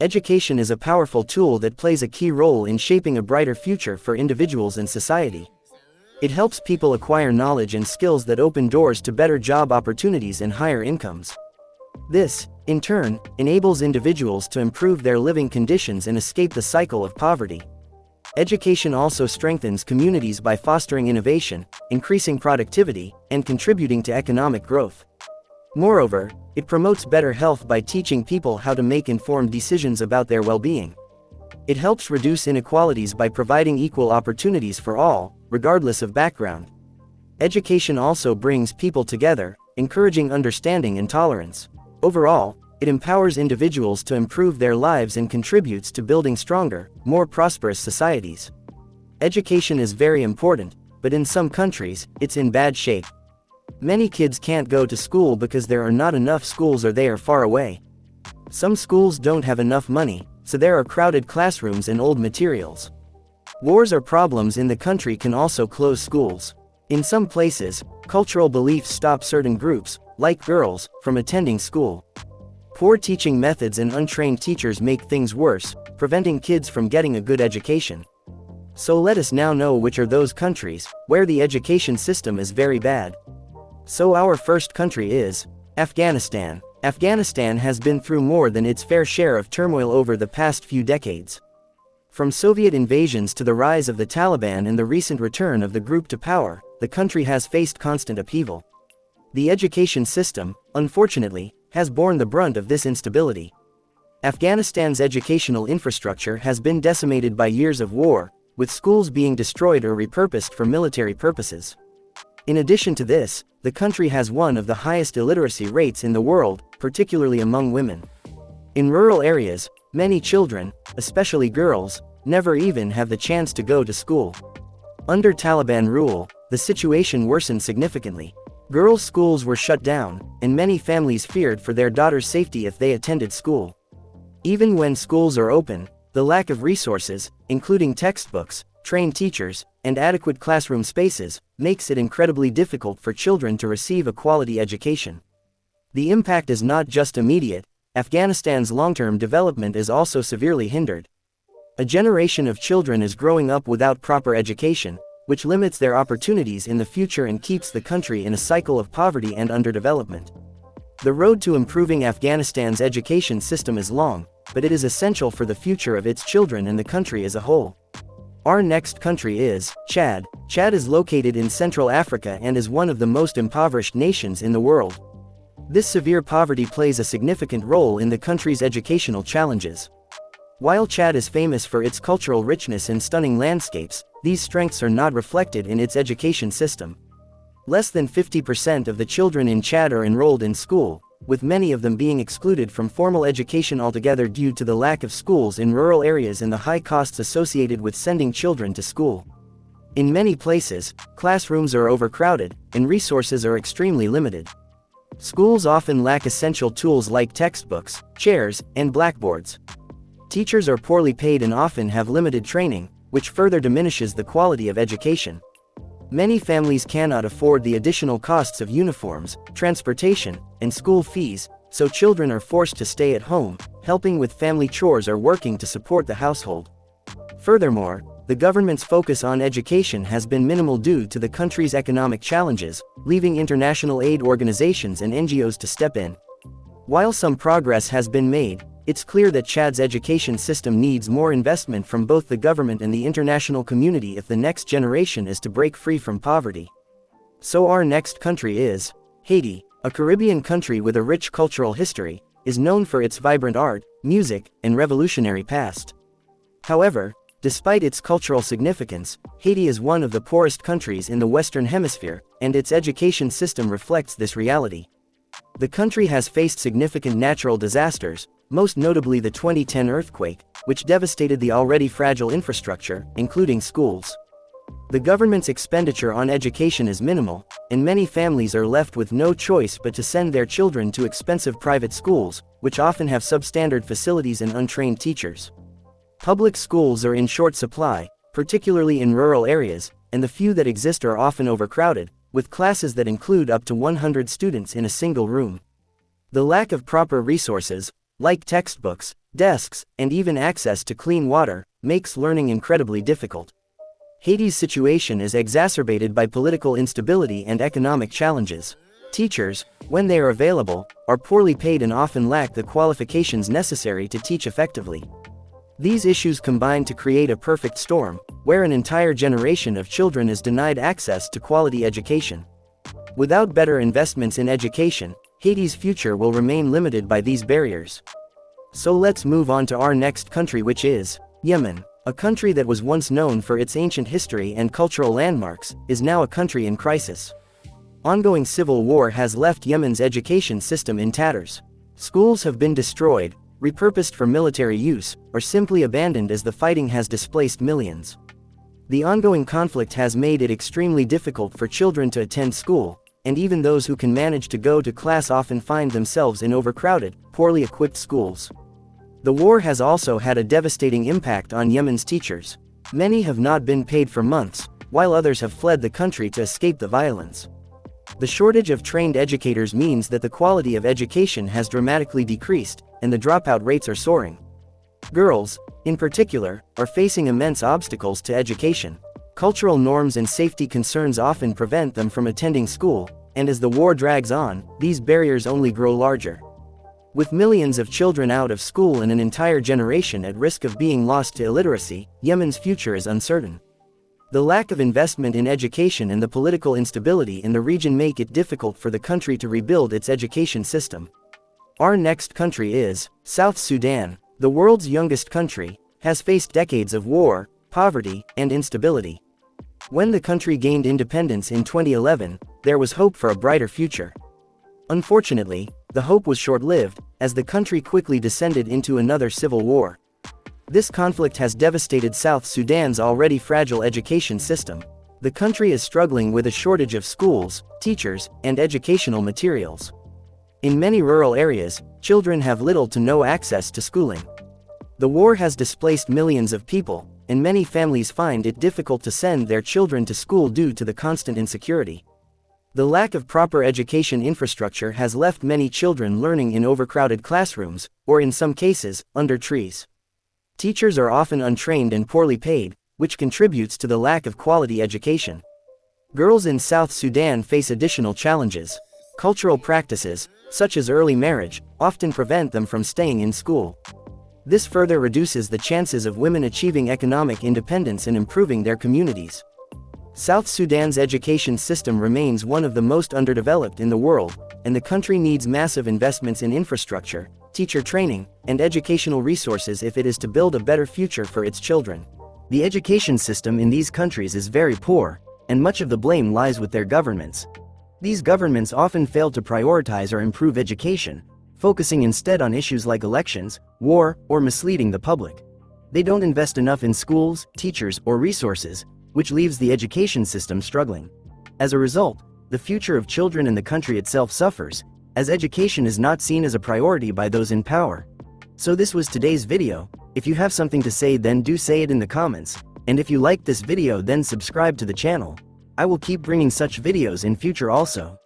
Education is a powerful tool that plays a key role in shaping a brighter future for individuals and society. It helps people acquire knowledge and skills that open doors to better job opportunities and higher incomes. This, in turn, enables individuals to improve their living conditions and escape the cycle of poverty. Education also strengthens communities by fostering innovation, increasing productivity, and contributing to economic growth. Moreover, it promotes better health by teaching people how to make informed decisions about their well-being. It helps reduce inequalities by providing equal opportunities for all, regardless of background. Education also brings people together, encouraging understanding and tolerance. Overall, it empowers individuals to improve their lives and contributes to building stronger, more prosperous societies. Education is very important, but in some countries, it's in bad shape. Many kids can't go to school because there are not enough schools or they are far away. Some schools don't have enough money, so there are crowded classrooms and old materials. Wars or problems in the country can also close schools. In some places, cultural beliefs stop certain groups, like girls, from attending school. Poor teaching methods and untrained teachers make things worse, preventing kids from getting a good education. So let us now know which are those countries where the education system is very bad. So our first country is Afghanistan. Afghanistan has been through more than its fair share of turmoil over the past few decades. From Soviet invasions to the rise of the Taliban and the recent return of the group to power, the country has faced constant upheaval. The education system, unfortunately, has borne the brunt of this instability. Afghanistan's educational infrastructure has been decimated by years of war, with schools being destroyed or repurposed for military purposes. In addition to this, the country has one of the highest illiteracy rates in the world, particularly among women. In rural areas, many children, especially girls, never even have the chance to go to school. Under Taliban rule, the situation worsened significantly. Girls' schools were shut down, and many families feared for their daughters' safety if they attended school. Even when schools are open, the lack of resources, including textbooks, trained teachers, and adequate classroom spaces, makes it incredibly difficult for children to receive a quality education. The impact is not just immediate. Afghanistan's long-term development is also severely hindered. A generation of children is growing up without proper education, which limits their opportunities in the future and keeps the country in a cycle of poverty and underdevelopment. The road to improving Afghanistan's education system is long, but it is essential for the future of its children and the country as a whole. Our next country is Chad. Chad is located in Central Africa and is one of the most impoverished nations in the world. This severe poverty plays a significant role in the country's educational challenges. While Chad is famous for its cultural richness and stunning landscapes, these strengths are not reflected in its education system. Less than 50% of the children in Chad are enrolled in school, with many of them being excluded from formal education altogether due to the lack of schools in rural areas and the high costs associated with sending children to school. In many places, classrooms are overcrowded, and resources are extremely limited. Schools often lack essential tools like textbooks, chairs, and blackboards. Teachers are poorly paid and often have limited training, which further diminishes the quality of education. Many families cannot afford the additional costs of uniforms, transportation, and school fees, so children are forced to stay at home, helping with family chores or working to support the household. Furthermore, the government's focus on education has been minimal due to the country's economic challenges, leaving international aid organizations and NGOs to step in. While some progress has been made, it's clear that Chad's education system needs more investment from both the government and the international community if the next generation is to break free from poverty. So our next country is Haiti. A Caribbean country with a rich cultural history, is known for its vibrant art, music, and revolutionary past. However, despite its cultural significance, Haiti is one of the poorest countries in the Western Hemisphere, and its education system reflects this reality. The country has faced significant natural disasters, most notably the 2010 earthquake, which devastated the already fragile infrastructure, including schools. The government's expenditure on education is minimal, and many families are left with no choice but to send their children to expensive private schools, which often have substandard facilities and untrained teachers. Public schools are in short supply, particularly in rural areas, and the few that exist are often overcrowded, with classes that include up to 100 students in a single room. The lack of proper resources, like textbooks, desks, and even access to clean water, makes learning incredibly difficult. Haiti's situation is exacerbated by political instability and economic challenges. Teachers, when they are available, are poorly paid and often lack the qualifications necessary to teach effectively. These issues combine to create a perfect storm, where an entire generation of children is denied access to quality education. Without better investments in education, Haiti's future will remain limited by these barriers. So let's move on to our next country, which is Yemen. A country that was once known for its ancient history and cultural landmarks, is now a country in crisis. Ongoing civil war has left Yemen's education system in tatters. Schools have been destroyed, repurposed for military use, or simply abandoned as the fighting has displaced millions. The ongoing conflict has made it extremely difficult for children to attend school, and even those who can manage to go to class often find themselves in overcrowded, poorly equipped schools. The war has also had a devastating impact on Yemen's teachers. Many have not been paid for months, while others have fled the country to escape the violence. The shortage of trained educators means that the quality of education has dramatically decreased, and the dropout rates are soaring. Girls, in particular, are facing immense obstacles to education. Cultural norms and safety concerns often prevent them from attending school, and as the war drags on, these barriers only grow larger. With millions of children out of school and an entire generation at risk of being lost to illiteracy, Yemen's future is uncertain. The lack of investment in education and the political instability in the region make it difficult for the country to rebuild its education system. Our next country is South Sudan. The world's youngest country, has faced decades of war, poverty, and instability. When the country gained independence in 2011, there was hope for a brighter future. Unfortunately, the hope was short-lived, as the country quickly descended into another civil war. This conflict has devastated South Sudan's already fragile education system. The country is struggling with a shortage of schools, teachers, and educational materials. In many rural areas, children have little to no access to schooling. The war has displaced millions of people, and many families find it difficult to send their children to school due to the constant insecurity. The lack of proper education infrastructure has left many children learning in overcrowded classrooms, or in some cases, under trees. Teachers are often untrained and poorly paid, which contributes to the lack of quality education. Girls in South Sudan face additional challenges. Cultural practices, such as early marriage, often prevent them from staying in school. This further reduces the chances of women achieving economic independence and improving their communities. South Sudan's education system remains one of the most underdeveloped in the world, and the country needs massive investments in infrastructure, teacher training, and educational resources if it is to build a better future for its children. The education system in these countries is very poor, and much of the blame lies with their governments. These governments often fail to prioritize or improve education, focusing instead on issues like elections, war, or misleading the public. They don't invest enough in schools, teachers, or resources, which leaves the education system struggling. As a result, the future of children in the country itself suffers, as education is not seen as a priority by those in power. So this was today's video. If you have something to say, then do say it in the comments, and if you liked this video, then subscribe to the channel. I will keep bringing such videos in future also.